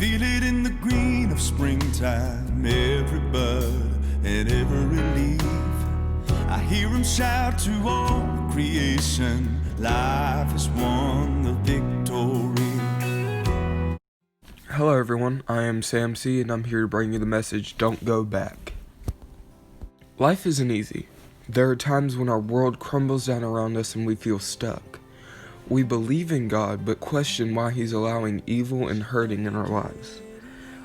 feel it in the green of springtime, every bud and every leaf. I hear him shout to all creation, life has won the victory. Hello everyone, I am Sam C and I'm here to bring you the message, don't go back. Life isn't easy. There are times when our world crumbles down around us and we feel stuck. We believe in God, but question why He's allowing evil and hurting in our lives.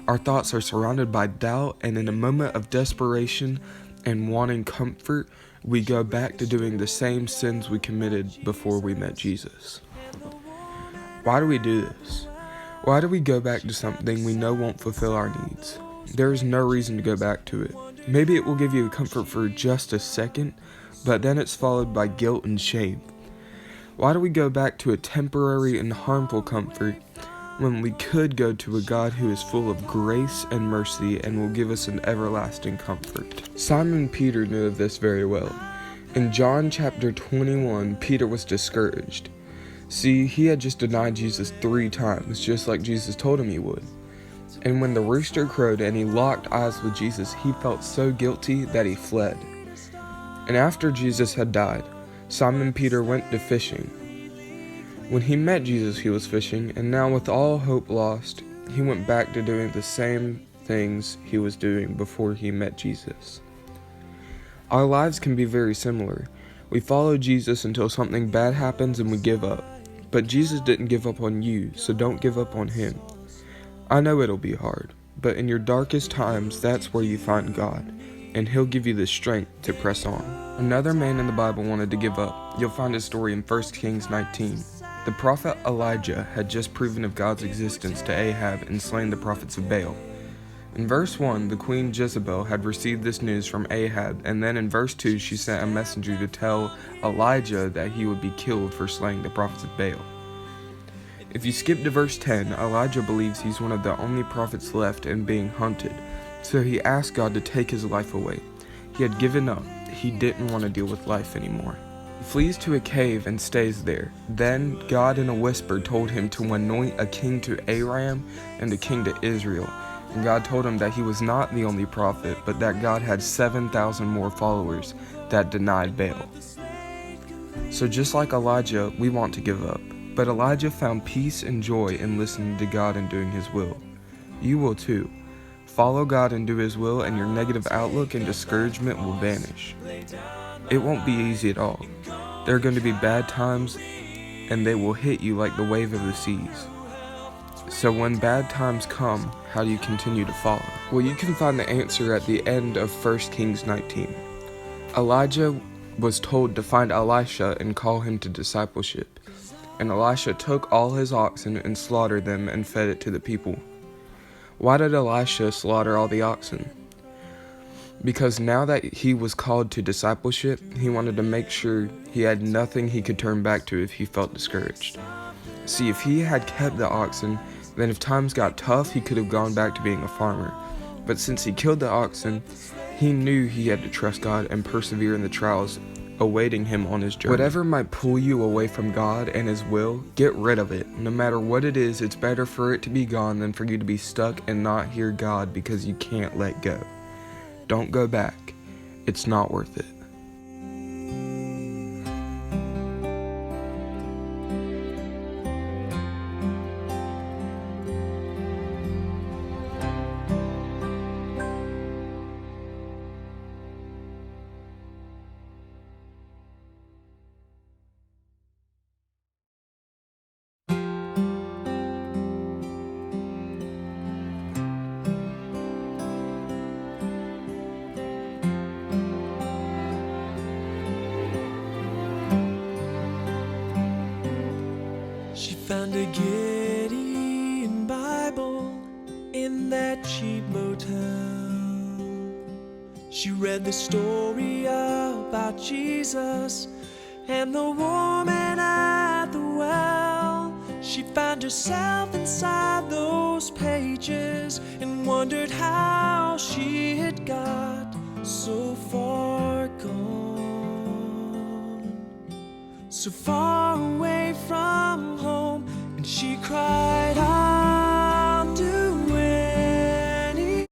Our thoughts are surrounded by doubt, and in a moment of desperation and wanting comfort, we go back to doing the same sins we committed before we met Jesus. Why do we do this? Why do we go back to something we know won't fulfill our needs? There is no reason to go back to it. Maybe it will give you comfort for just a second, but then it's followed by guilt and shame. Why do we go back to a temporary and harmful comfort when we could go to a God who is full of grace and mercy and will give us an everlasting comfort? Simon Peter knew of this very well. In John chapter 21, Peter was discouraged. See, he had just denied Jesus 3 times, just like Jesus told him he would. And when the rooster crowed and he locked eyes with Jesus, he felt so guilty that he fled. And after Jesus had died, Simon Peter went to fishing. When he met Jesus, he was fishing, and now with all hope lost, he went back to doing the same things he was doing before he met Jesus. Our lives can be very similar. We follow Jesus until something bad happens and we give up. But Jesus didn't give up on you, so don't give up on Him. I know it'll be hard, but in your darkest times, that's where you find God, and He'll give you the strength to press on. Another man in the Bible wanted to give up. You'll find his story in 1 Kings 19. The prophet Elijah had just proven of God's existence to Ahab and slain the prophets of Baal. In verse 1, the queen Jezebel had received this news from Ahab, and then in verse 2, she sent a messenger to tell Elijah that he would be killed for slaying the prophets of Baal. If you skip to verse 10, Elijah believes he's one of the only prophets left and being hunted, so he asked God to take his life away. He had given up. He didn't want to deal with life anymore. He flees to a cave and stays there. Then God in a whisper told him to anoint a king to Aram and a king to Israel. And God told him that he was not the only prophet, but that God had 7,000 more followers that denied Baal. So just like Elijah, we want to give up. But Elijah found peace and joy in listening to God and doing His will. You will too. Follow God and do His will, and your negative outlook and discouragement will vanish. It won't be easy at all. There are going to be bad times, and they will hit you like the wave of the seas. So when bad times come, how do you continue to follow? Well, you can find the answer at the end of 1 Kings 19. Elijah was told to find Elisha and call him to discipleship. And Elisha took all his oxen and slaughtered them and fed it to the people. Why did Elisha slaughter all the oxen? Because now that he was called to discipleship, he wanted to make sure he had nothing he could turn back to if he felt discouraged. See, if he had kept the oxen, then if times got tough, he could have gone back to being a farmer. But since he killed the oxen, he knew he had to trust God and persevere in the trials awaiting him on his journey. Whatever might pull you away from God and His will, get rid of it. No matter what it is, it's better for it to be gone than for you to be stuck and not hear God because you can't let go. Don't go back. It's not worth it. She found a Gideon Bible in that cheap motel. She read the story about Jesus and the woman at the well. She found herself inside those pages and wondered how she had got so far gone, so far away from home. And she cried